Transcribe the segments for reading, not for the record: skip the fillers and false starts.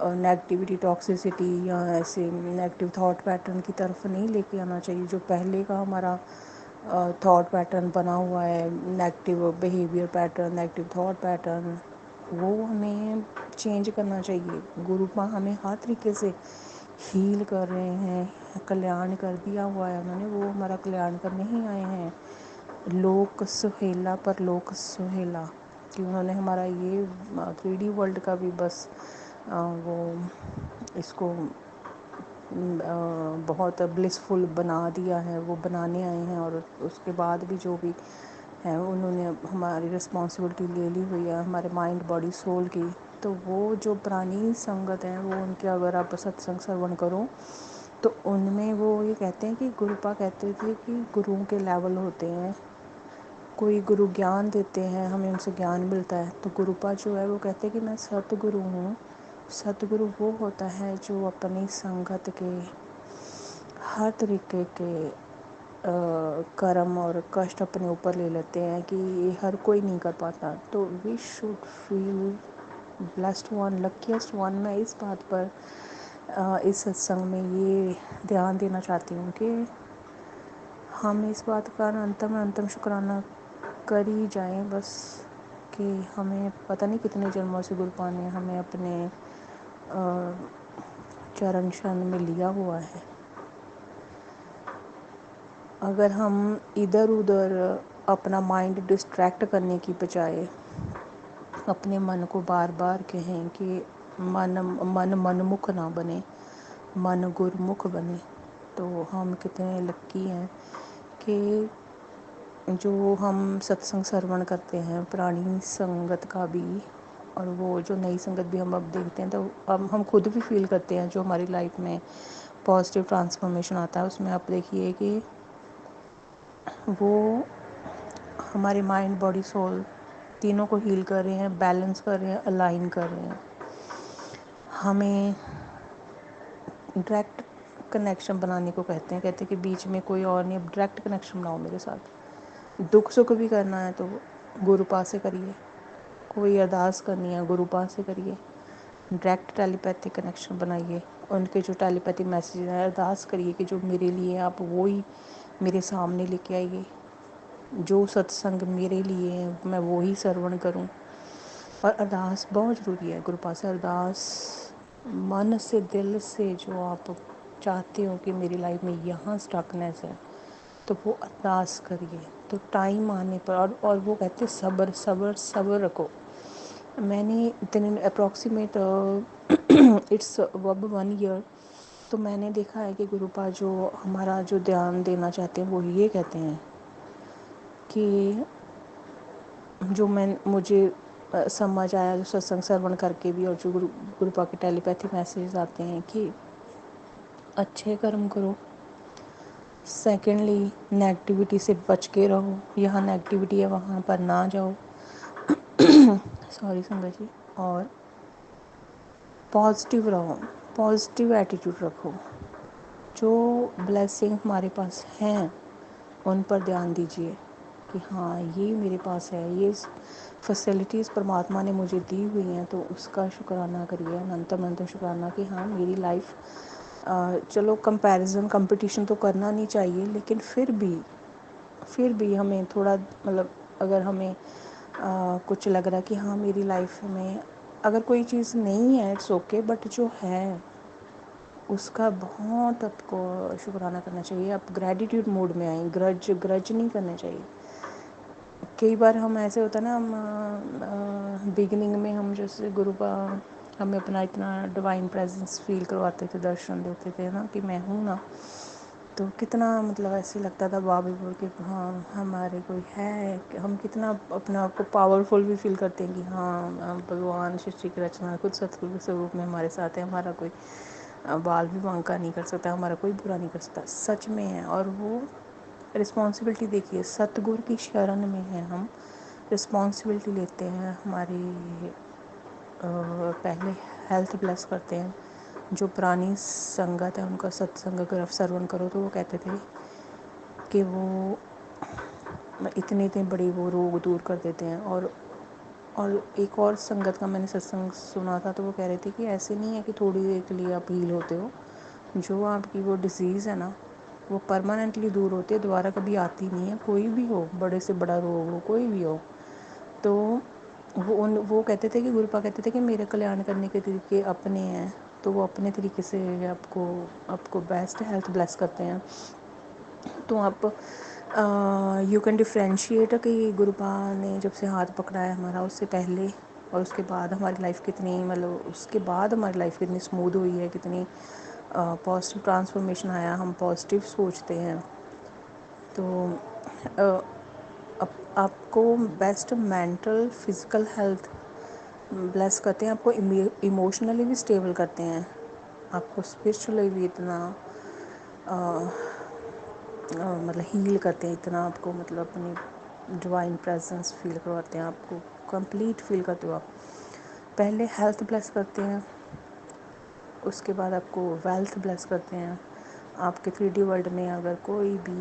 Negativity toxicity یا ایسے negative thought pattern کی طرف نہیں لے کے آنا چاہیے. جو پہلے کا ہمارا تھاٹ پیٹرن بنا ہوا ہے، negative behaviour pattern, negative thought pattern, وہ ہمیں چینج کرنا چاہیے. گرو ماں ہمیں ہر طریقے سے ہیل کر رہے ہیں، کلیان کر دیا ہوا ہے انہوں نے. وہ ہمارا کلیان کرنے ہی آئے ہیں. لوک سہیلا پر لوک سہیلا کہ انہوں نے ہمارا یہ 3D ورلڈ کا بھی بس وہ اس کو بہت بلسفل بنا دیا ہے. وہ بنانے آئے ہیں، اور اس کے بعد بھی جو بھی ہے انہوں نے ہماری رسپانسبلٹی لے لی ہوئی ہے ہمارے مائنڈ باڈی سول کی. تو وہ جو پرانی سنگت ہیں، وہ ان کے اگر آپ ستسنگ سرون کرو تو ان میں وہ یہ کہتے ہیں کہ گروپا کہتے تھے کہ گروؤں کے لیول ہوتے ہیں. کوئی گرو گیان دیتے ہیں، ہمیں ان سے گیان ملتا ہے. تو گروپا جو ہے وہ کہتے ہیں کہ میں ست گرو ہوں. ست گرو وہ ہوتا ہے جو اپنی سنگت کے ہر طریقے کے کرم اور کشٹ اپنے اوپر لے لیتے ہیں کہ یہ ہر کوئی نہیں کر پاتا. تو we should feel blessed one, luckiest one. میں اس بات پر اس ستسنگ میں یہ دھیان دینا چاہتی ہوں کہ ہم اس بات کا انتم شکرانہ کر ہی جائیں بس، کہ ہمیں پتہ نہیں کتنے جنموں سے گرو نے ہمیں اپنے چرن شن میں لیا ہوا ہے. اگر ہم ادھر ادھر اپنا مائنڈ ڈسٹریکٹ کرنے کی بجائے اپنے من کو بار بار کہیں کہ من مکھ نہ بنے، من گرمکھ بنے، تو ہم کتنے لکی ہیں کہ جو ہم ستسنگ سرون کرتے ہیں پرانی سنگت کا بھی، اور وہ جو نئی سنگت بھی ہم اب دیکھتے ہیں تو اب ہم خود بھی فیل کرتے ہیں جو ہماری لائف میں پازیٹیو ٹرانسفارمیشن آتا ہے. اس میں آپ دیکھیے کہ وہ ہمارے مائنڈ باڈی سول تینوں کو ہیل کر رہے ہیں، بیلنس کر رہے ہیں، الائن کر رہے ہیں. ہمیں ڈائریکٹ کنیکشن بنانے کو کہتے ہیں کہ بیچ میں کوئی اور نہیں، اب ڈائریکٹ کنیکشن بناؤ میرے ساتھ. دکھ سکھ بھی کرنا ہے تو گرو پاس سے کریے، کوئی ارداس کرنی ہے گرو پاس سے کریے. ڈائریکٹ ٹیلیپیتھک کنیکشن بنائیے. ان کے جو ٹیلیپیتھک میسیج ہیں ارداس کریے کہ جو میرے لیے آپ وہی میرے سامنے لے کے آئیے. جو ستسنگ میرے لیے ہے میں وہی سرون کروں. اور ارداس بہت ضروری ہے. گرو پاس سے ارداس من سے دل سے جو آپ چاہتے ہو کہ میری لائف میں یہاں اسٹکنیس ہے تو وہ ارداس کریے. تو ٹائم آنے پر اور وہ کہتے صبر صبر صبر رکھو. میں نے اتنے اپروکسیمیٹ اٹس اب 1 ایئر تو میں نے دیکھا ہے کہ گروپا جو ہمارا جو دھیان دینا چاہتے ہیں وہ یہ کہتے ہیں کہ جو مجھے سمجھ آیا جو ستسنگ سرون کر کے بھی، اور جو گروپا کے ٹیلیپیتھک میسیجز آتے ہیں کہ اچھے کرم کرو. سیکنڈلی نیگیٹیوٹی سے بچ کے رہو. یہاں نیگیٹیوٹی ہے وہاں پر نہ جاؤ. سوری سنگت جی. اور پازیٹیو رہو، پازیٹیو ایٹیٹیوڈ رکھو. جو بلیسنگ ہمارے پاس ہیں ان پر دھیان دیجیے کہ ہاں یہ میرے پاس ہے، یہ فیسلٹیز پرماتما نے مجھے دی ہوئی ہیں تو اس کا شکرانہ کریے. انتم شکرانہ کہ ہاں میری لائف چلو کمپیریزن کمپٹیشن تو کرنا نہیں چاہیے، لیکن پھر بھی ہمیں تھوڑا مطلب اگر ہمیں کچھ لگ رہا ہے کہ ہاں میری لائف میں اگر کوئی چیز نہیں ہے اٹس اوکے، بٹ جو ہے اس کا بہت آپ کو شکرانہ کرنا چاہیے. آپ گریٹیٹیوڈ موڈ میں آئیں، گرج نہیں کرنا چاہیے. کئی بار ہم ایسے ہوتا ہے نا، ہم بگننگ میں ہم جیسے گرو کا ہمیں اپنا اتنا ڈیوائن پریزنس فیل کرواتے تھے، درشن دیتے تھے نا کہ میں ہوں نا، تو کتنا مطلب ایسے لگتا تھا بابل کہ ہاں ہمارے کوئی ہے، کہ ہم کتنا اپنے آپ کو پاورفل بھی فیل کرتے ہیں کہ ہاں بھگوان سرشٹی کی رچنا خود ستگرو کے سوروپ میں ہمارے ساتھ ہے. ہمارا کوئی بال بھی بانکا نہیں کر سکتا، ہمارا کوئی برا نہیں کر سکتا. سچ میں ہے. اور وہ رسپانسبلٹی دیکھیے ستگور کی شرن میں ہے، ہم رسپانسبلٹی لیتے ہیں. ہماری پہلے ہیلتھ بلیس کرتے ہیں. جو پرانی سنگت ہے ان کا ستسنگ اگر سرون کرو تو وہ کہتے تھے کہ وہ اتنے بڑے وہ روگ دور کر دیتے ہیں. اور اور ایک اور سنگت کا میں نے ستسنگ سنا تھا تو وہ کہہ رہے تھے کہ ایسے نہیں ہے کہ تھوڑی دیر کے لیے آپ ہیل ہوتے ہو، جو آپ کی وہ ڈیزیز ہے نا وہ پرماننٹلی دور ہوتی ہے، دوبارہ کبھی آتی نہیں ہے، کوئی بھی ہو، بڑے سے بڑا روگ ہو، کوئی بھی ہو۔ تو وہ کہتے تھے کہ گرپا کہتے تھے کہ میرے کلیان کرنے کے طریقے اپنے ہیں، تو وہ اپنے طریقے سے آپ کو بیسٹ ہیلتھ بلیس کرتے ہیں۔ تو آپ یو کین ڈفرینشیٹ کہ گرپا نے جب سے ہاتھ پکڑا ہے ہمارا، اس سے پہلے اور اس کے بعد ہماری لائف کتنی مطلب اس کے بعد ہماری لائف کتنی اسموتھ ہوئی ہے، کتنی پازیٹیو ٹرانسفارمیشن آیا، ہم پازیٹیو سوچتے ہیں۔ تو آپ کو best mental physical health bless کرتے ہیں، آپ کو ایموشنلی بھی اسٹیبل کرتے ہیں، آپ کو اسپرچولی بھی اتنا مطلب ہیل کرتے ہیں، اتنا آپ کو مطلب اپنی ڈوائن پریزنس فیل کرواتے ہیں، آپ کو کمپلیٹ فیل کرتے ہو آپ۔ پہلے ہیلتھ بلیس کرتے ہیں، اس کے بعد آپ کو ویلتھ بلیس کرتے ہیں۔ آپ کے 3D ورلڈ میں اگر کوئی بھی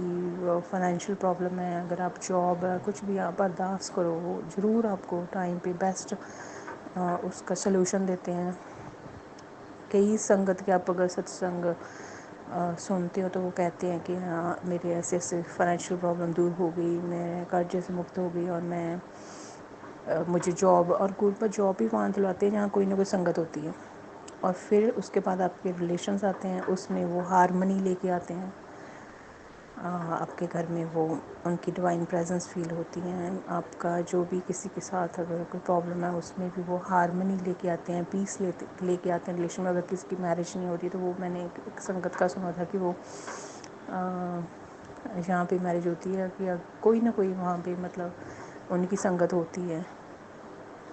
فائنینشیل پرابلم ہے، اگر آپ جاب کچھ بھی آپ برداشت کرو، وہ ضرور آپ کو ٹائم پہ بیسٹ اس کا سلوشن دیتے ہیں۔ کئی سنگت کے آپ اگر ستسنگ سنتے ہو تو وہ کہتے ہیں کہ ہاں میرے ایسے ایسے فائنینشیل پرابلم دور ہو گئی، میں قرضے سے مکت ہو گئی، اور مجھے جاب اور گرپا جاب ہی وہاں دلواتے ہیں جہاں کوئی نہ کوئی سنگت ہوتی ہے۔ اور پھر اس کے بعد آپ کے ریلیشنز آتے ہیں، اس میں وہ ہارمنی لے کے آتے ہیں، آپ کے گھر میں وہ ان کی ڈوائن پریزنس فیل ہوتی ہیں، آپ کا جو بھی کسی کے ساتھ اگر کوئی پرابلم ہے اس میں بھی وہ ہارمنی لے کے آتے ہیں، پیس لے کے آتے ہیں ریلیشن میں۔ اگر کسی کی میرج نہیں ہوتی تو وہ میں نے ایک سنگت کا سنا تھا کہ وہ جہاں پہ میرج ہوتی ہے کہ کوئی نہ کوئی وہاں پہ مطلب ان کی سنگت ہوتی ہے،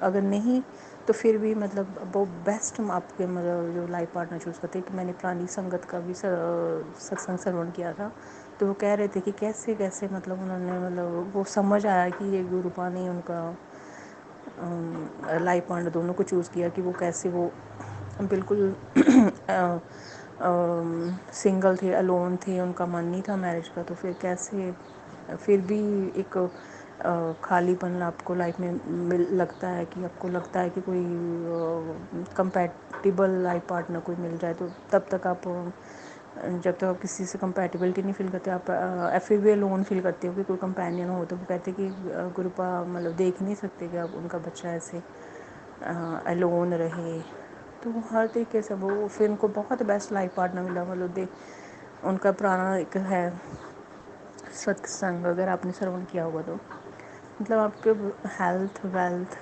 اگر نہیں تو پھر بھی مطلب وہ بیسٹ آپ کے مطلب جو لائف پارٹنر چوز کرتے ہیں۔ کہ میں نے پرانی سنگت کا بھی ستسنگ سرون کیا تھا تو وہ کہہ رہے تھے کہ کیسے کیسے مطلب انہوں نے مطلب وہ سمجھ آیا کہ یہ گرپا نے ان کا لائف پارٹنر دونوں کو چوز کیا کہ وہ کیسے وہ بالکل سنگل تھے، الون تھے، ان کا من نہیں تھا میرج کا، تو پھر کیسے پھر بھی ایک خالی پن آپ کو لائف میں لگتا ہے، کہ آپ کو لگتا ہے کہ کوئی کمپیٹیبل لائف پارٹنر کوئی مل جائے، تو تب تک آپ جب تک آپ کسی سے کمپیٹیبلٹی نہیں فیل کرتے، آپ پھر بھی لون فیل کرتے ہو کہ کوئی کمپینین ہو، تو وہ کہتے کہ گرپا مطلب دیکھ نہیں سکتے کہ اب ان کا بچہ ایسے الون رہے۔ تو وہ ہر طریقے سے وہ پھر ان کو بہت بیسٹ لائف پارٹنر ملا، مطلب ان کا پرانا ایک ہے ستسنگ، اگر آپ نے سرون کیا ہوگا تو مطلب آپ کے ہیلتھ ویلتھ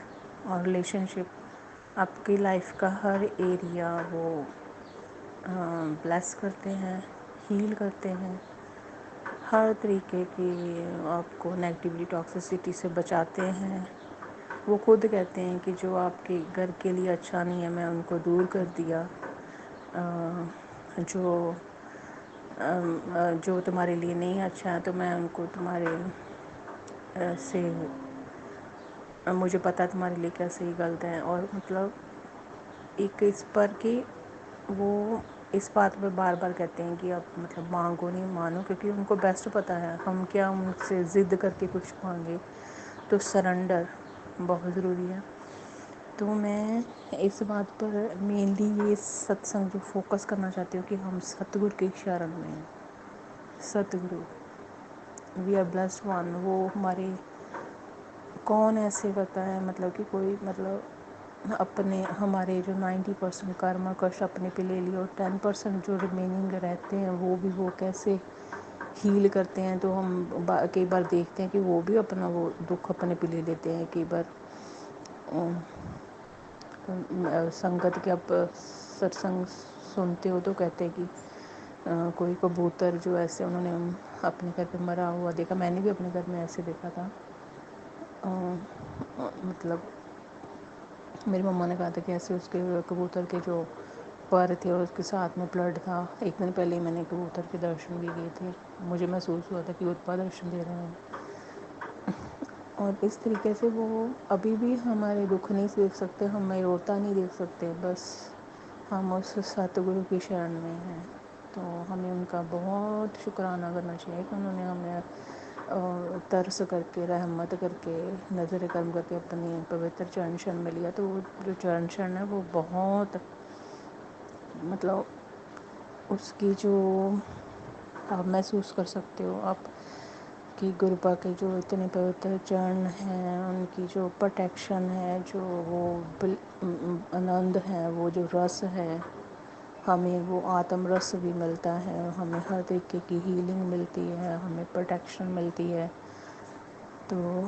اور ریلیشن شپ آپ کی لائف کا ہر ایریا وہ بلیس کرتے ہیں، ہیل کرتے ہیں، ہر طریقے کی آپ کو نیگیٹیوٹی ٹاکسیسٹی سے بچاتے ہیں۔ وہ خود کہتے ہیں کہ جو آپ کے گھر کے لیے اچھا نہیں ہے میں ان کو دور کر دیا، جو تمہارے لیے نہیں اچھا ہے تو میں ان کو تمہارے سے مجھے پتہ تمہارے لیے کیا صحیح غلط ہے۔ اور مطلب ایک اس پر کہ وہ اس بات پہ بار بار کہتے ہیں کہ اب مطلب مانگو نہیں مانو، کیونکہ ان کو بیسٹ پتہ ہے ہم کیا ان سے ضد کر کے کچھ مانگے، تو سرنڈر بہت ضروری ہے۔ تو میں اس بات پر مینلی یہ ستسنگ جو فوکس کرنا چاہتی ہوں کہ ہم ستگرو کی شرن میں ہیں، Satguru we are blessed one. وہ ہمارے کون ایسے کرتا ہے مطلب کہ کوئی مطلب اپنے ہمارے جو 90% کرما کش اپنے پہ لے لیا، اور 10% جو ریمیننگ رہتے ہیں وہ بھی وہ کیسے ہیل کرتے ہیں۔ تو ہم کئی بار دیکھتے ہیں کہ وہ بھی اپنا وہ دکھ اپنے پہ لے لیتے ہیں، کئی بار سنگت کے اب ستسنگ سنتے ہو تو کہتے ہیں کہ کوئی کبوتر جو ایسے انہوں نے اپنے گھر پہ مرا ہوا دیکھا، میں نے بھی اپنے گھر میں ایسے دیکھا تھا، مطلب میری مما نے کہا تھا کہ ایسے اس کے کبوتر کے جو پر تھے اور اس کے ساتھ میں بلڈ تھا۔ ایک دن پہلے ہی میں نے کبوتر کے درشن بھی دیے تھے، مجھے محسوس ہوا تھا کہ اتپا درشن دے رہے ہیں۔ اور اس طریقے سے وہ ابھی بھی ہمارے دکھ نہیں دیکھ سکتے، ہمیں روتا نہیں دیکھ سکتے، بس ہم اس ستگرو کی شرن میں ہیں۔ تو ہمیں ان کا بہت شکرانہ کرنا چاہیے کہ انہوں نے ہمیں ترس کر کے، رحمت کر کے، نظر کرم کر کے اپنی پوتر چرن شرن میں لیا، تو وہ جو چرن شرن ہے وہ بہت مطلب اس کی جو آپ محسوس کر سکتے ہو آپ کہ گربا کے جو اتنے پوتر چرن ہیں، ان کی جو پروٹیکشن ہے، جو وہ آنند ہے، وہ جو رس ہے، ہمیں وہ آتم رس بھی ملتا ہے، ہمیں ہر طریقے کی ہیلنگ ملتی ہے، ہمیں پروٹیکشن ملتی ہے۔ تو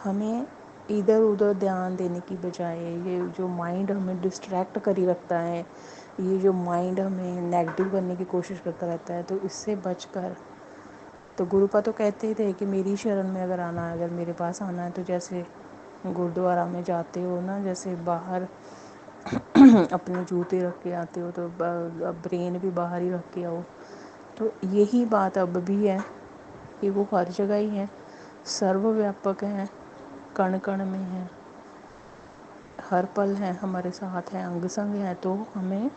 ہمیں ادھر ادھر دھیان دینے کی بجائے یہ جو مائنڈ ہمیں ڈسٹریکٹ کری رکھتا ہے، یہ جو مائنڈ ہمیں نیگیٹو کرنے کی کوشش کرتا رہتا ہے، تو اس سے بچ کر، تو گروپا تو کہتے ہی تھے کہ میری شرن میں اگر آنا ہے، اگر میرے پاس آنا ہے، تو جیسے گرودوارا میں جاتے ہو نا، جیسے باہر اپنے جوتے رکھ کے آتے ہو، تو برین بھی باہر ہی رکھ کے آؤ، تو یہی بات اب بھی ہے کہ وہ ہر جگہ ہی ہے، سرو ویاپک ہیں، کن کن میں ہے، ہر پل ہے، ہمارے ساتھ ہے، انگ سنگ ہے، تو ہمیں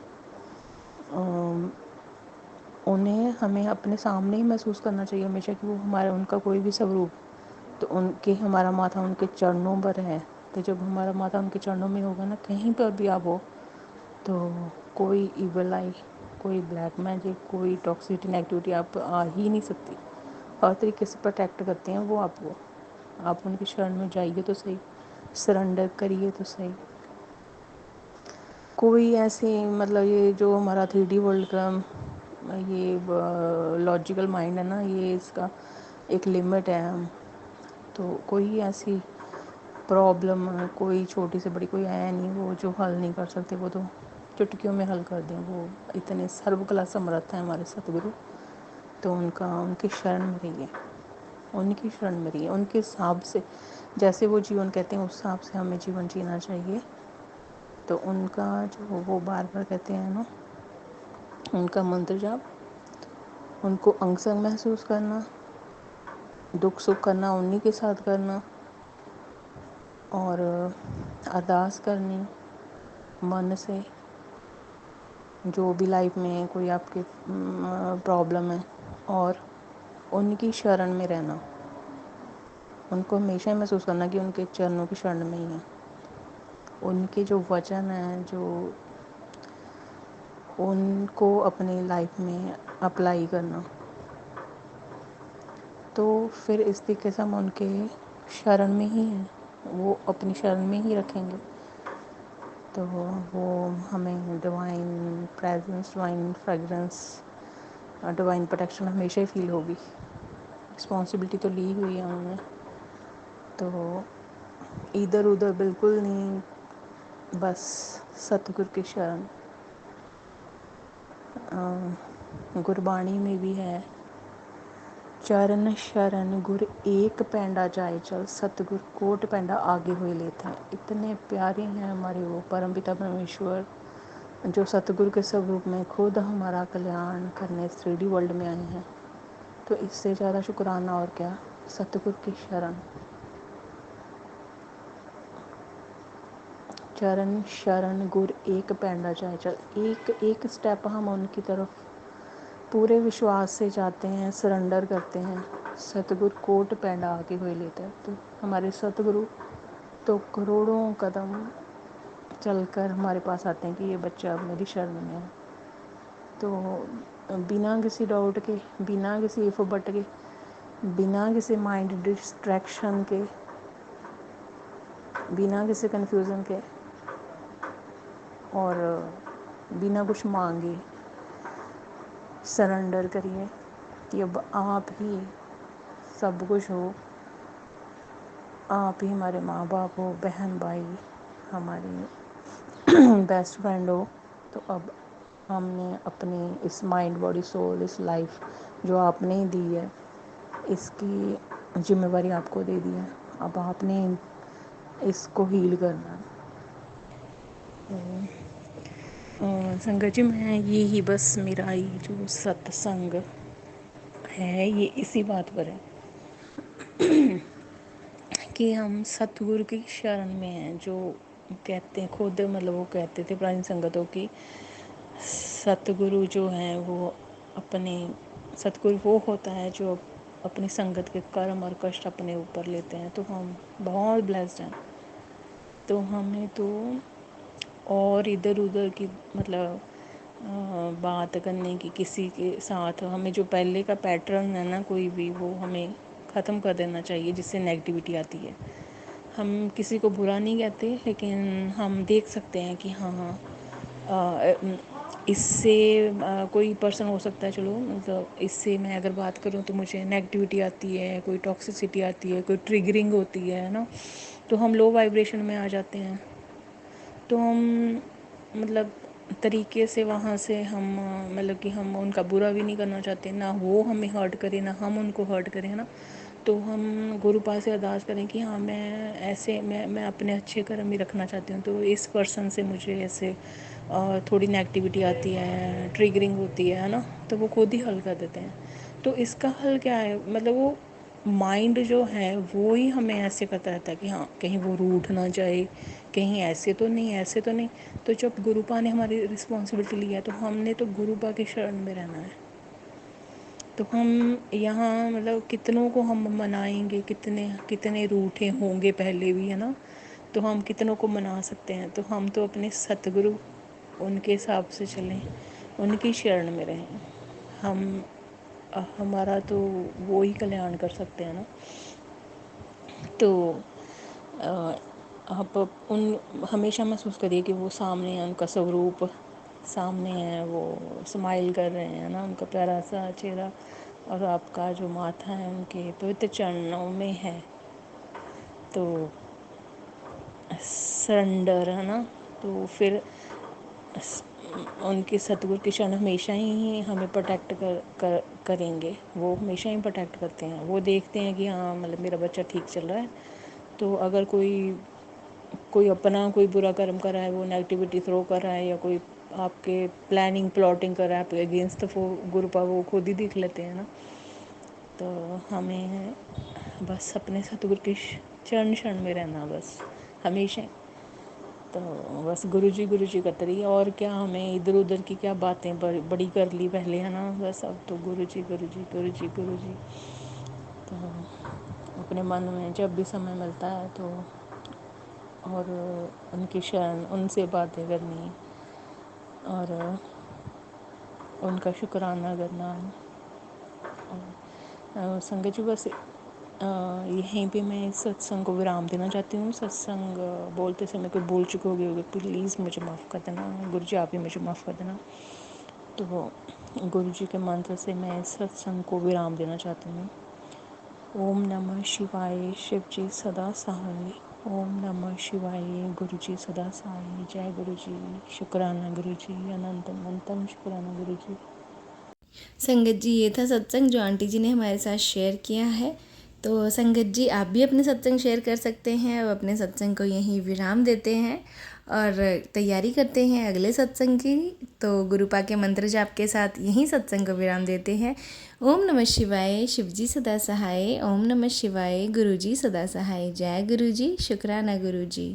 انہیں ہمیں اپنے سامنے ہی محسوس کرنا چاہیے ہمیشہ کہ وہ ہمارا ان کا کوئی بھی سوروپ، تو ان کے ہمارا ماتھا ان کے چرنوں پر ہے، تو جب ہمارا ماتھا ان کے چرنوں میں ہوگا نا، کہیں پر بھی آپ ہو، تو کوئی ایول آئی، کوئی بلیک میجک، کوئی ٹاکسٹی نیگیٹیوٹی آپ آ ہی نہیں سکتی، ہر طریقے سے پروٹیکٹ کرتے ہیں وہ آپ کو، آپ ان کی شرن میں جائیے تو صحیح، سرنڈر کریے تو صحیح۔ کوئی ایسی مطلب یہ جو ہمارا 3D ورلڈ کا یہ لاجیکل مائنڈ ہے نا، یہ اس کا ایک لمٹ ہے، تو کوئی ایسی پرابلم کوئی چھوٹی سے بڑی کوئی ہے نہیں وہ جو حل نہیں کر سکتے، وہ تو چٹکیوں میں حل کر دیں، وہ اتنے سرو کلا سمرتھ ہیں ہمارے ستگرو، تو ان کا ان کی شرن میں رہیے، ان کی شرن میں رہیے، ان کے حساب سے جیسے وہ جیون کہتے ہیں اس حساب سے ہمیں جیون جینا چاہیے، تو ان کا جو وہ بار بار کہتے ہیں نا، ان کا منتر جاب، ان کو انگ سنگ محسوس کرنا، دکھ سکھ کرنا انہی کے ساتھ کرنا، اور ارداس کرنی من سے، جو بھی لائف میں کوئی آپ کے پرابلم ہے، اور ان کی شرن میں رہنا، ان کو ہمیشہ محسوس کرنا کہ ان کے چرنوں کی شرن میں ہی ہیں، ان کے جو وچن ہیں، جو ان کو اپنی لائف میں اپلائی کرنا، تو پھر اس طریقے سے ہم ان کے شرن میں ہی ہیں، وہ اپنی شرن میں ہی رکھیں گے، تو وہ ہمیں divine presence, divine fragrance, divine protection ہمیشہ ہی فیل ہوگی، رسپانسبلٹی تو لی ہوئی ہے انہوں نے، تو ادھر ادھر بالکل نہیں، بس ستگرو کی شرن۔ گربانی میں بھی ہے، چرن شرن گر ایک پینڈا جائے چل، ستگر کوٹ پینڈا آگے ہوئے لیتے ہیں، اتنے پیارے ہیں ہمارے وہ پرم پتا پرمیشور، جو ستگرو کے سوروپ میں خود ہمارا کلیان کرنے 3D ورلڈ میں آئے ہیں، تو اس سے زیادہ شکرانہ اور کیا، ستگرو کی شرن۔ چرن شرن گر ایک پینڈا جائے چل، ایک ایک سٹیپ ہم ان کی طرف پورے وشواس سے جاتے ہیں، سرنڈر کرتے ہیں، ستگرو کوٹ پینڈا آگے ہوئے لیتے ہیں، تو ہمارے ستگرو تو کروڑوں قدم چل کر ہمارے پاس آتے ہیں کہ یہ بچہ اب میری شرن میں ہے، تو بنا کسی ڈاؤٹ کے، بنا کسی اف بٹ کے، بنا کسی مائنڈ ڈسٹریکشن کے، بنا کسی کنفیوژن کے، اور بنا کچھ مانگے سرنڈر کریے کہ اب آپ ہی سب کچھ ہو، آپ ہی ہمارے ماں باپ ہو، بہن بھائی، ہماری بیسٹ فرینڈ ہو، تو اب ہم نے اپنی اس مائنڈ باڈی سول، اس لائف جو آپ نے ہی دی ہے، اس کی ذمہ داری آپ کو دے دی ہے، اب آپ نے اس کو ہیل کرنا ہے۔ سنگت جی، میں یہی بس میرا یہ جو ست سنگ ہے یہ اسی بات پر ہے کہ ہم ستگرو کی شرن میں ہیں، جو کہتے ہیں خود، مطلب وہ کہتے تھے پرانی سنگتوں کی، ستگرو جو ہیں وہ اپنے، ستگرو وہ ہوتا ہے جو اپنی سنگت کے کرم اور کشٹ اپنے اوپر لیتے ہیں تو ہم بہت بلیسڈ ہیں. تو ہمیں تو اور ادھر ادھر کی مطلب بات کرنے کی کسی کے ساتھ ہمیں جو پہلے کا پیٹرن ہے نا کوئی بھی وہ ہمیں ختم کر دینا چاہیے جس سے نیگیٹیوٹی آتی ہے. ہم کسی کو برا نہیں کہتے لیکن ہم دیکھ سکتے ہیں کہ ہاں اس سے کوئی پرسن ہو سکتا ہے چلو مطلب اس سے میں اگر بات کروں تو مجھے نیگیٹیوٹی آتی ہے, کوئی ٹاکسیسٹی آتی ہے, کوئی ٹریگرنگ ہوتی ہے نا, تو ہم لو وائبریشن میں آ جاتے ہیں. تو ہم مطلب طریقے سے وہاں سے ہم مطلب کہ ہم ان کا برا بھی نہیں کرنا چاہتے, نہ وہ ہمیں ہرٹ کرے نہ ہم ان کو ہرٹ کریں, ہے نا. تو ہم گرو پاس سے ارداس کریں کہ ہاں میں ایسے میں اپنے اچھے کرم ہی رکھنا چاہتی ہوں. تو اس پرسن سے مجھے ایسے تھوڑی نیگیٹیوٹی آتی ہے, ٹریگرنگ ہوتی ہے نا, تو وہ خود ہی حل کر دیتے ہیں. تو اس کا حل کیا ہے, مطلب وہ مائنڈ جو ہے وہی ہمیں ایسے کرتا رہتا ہے کہ ہاں کہیں وہ روٹھ نہ جائے, کہیں ایسے تو نہیں ایسے تو نہیں. تو جب گروپا نے ہماری رسپانسبلٹی لی ہے تو ہم نے تو گروپا کے شرن میں رہنا ہے. تو ہم یہاں مطلب کتنوں کو ہم منائیں گے, کتنے روٹھے ہوں گے پہلے بھی, ہے نا. تو ہم کتنوں کو منا سکتے ہیں. تو ہم تو اپنے ست گرو ان کے حساب سے چلیں, ان کی شرن میں رہیں. ہمارا تو وہی کلیان کر سکتے ہیں نا. تو آپ ہمیشہ محسوس کریے کہ وہ سامنے ہیں, ان کا سوروپ سامنے ہے, وہ اسمائل کر رہے ہیں نا, ان کا پیارا سا چہرہ اور آپ کا جو ماتھا ہے ان کے پوتر چرنوں میں ہے. تو سرنڈر ہے نا, تو پھر ان کے ستگور کے شرن ہمیشہ ہی ہمیں پروٹیکٹ کریں گے. وہ ہمیشہ ہی پروٹیکٹ کرتے ہیں. وہ دیکھتے ہیں کہ ہاں مطلب میرا بچہ ٹھیک چل رہا ہے. تو اگر کوئی اپنا کوئی برا کرم کر رہا ہے, وہ نیگیٹیوٹی تھرو کر رہا ہے, یا کوئی آپ کے پلاننگ پلاٹنگ کر رہا ہے آپ اگینسٹ گروپا, وہ خود ہی دیکھ لیتے ہیں نا. تو ہمیں بس اپنے ستگور کے چرن میں رہنا بس ہمیشہ. تو بس گرو جی کرتے رہیے. اور کیا ہمیں ادھر ادھر کی کیا باتیں بڑی کر لی پہلے, ہے نا. بس اب تو گرو جی. تو اپنے من میں جب بھی سمے ملتا ہے تو اور ان کی شرن, ان سے باتیں کرنی اور ان کا شکرانہ کرنا. سنگت جی بس یہیں پہ میں اس ستسنگ کو ورام دینا چاہتی ہوں. ستسنگ بولتے سمے کوئی بول چکے ہوگے پلیز مجھے معاف کر دینا. گرو جی آپ ہی مجھے معاف کر دینا. تو گرو جی کے منتر سے میں اس ستسنگ کو ورام دینا چاہتی ہوں. اوم نمہ شیوائے, شیو جی سدا سہائے. اوم نمہ شیوائے, گرو جی سدا سہائے. جے گرو جی. شکرانہ گرو جی, اننتم اننتم شکرانہ گرو جی. سنگت جی یہ تھا ستسنگ جو آنٹی جی نے ہمارے ساتھ شیئر کیا ہے. تو سنگت جی آپ بھی اپنے ستسنگ شیئر کر سکتے ہیں. اور اپنے ستسنگ کو یہیں ورام دیتے ہیں اور تیاری کرتے ہیں اگلے ستسنگ کی. تو گروپا کے منتر جاپ کے ساتھ یہیں ستسنگ کو ورام دیتے ہیں. اوم نمہ شیوائے, شیو جی سدا سہائے. اوم نمہ شیوائے, گرو جی سدا سہائے. جے گرو جی. شکرانہ گرو جی.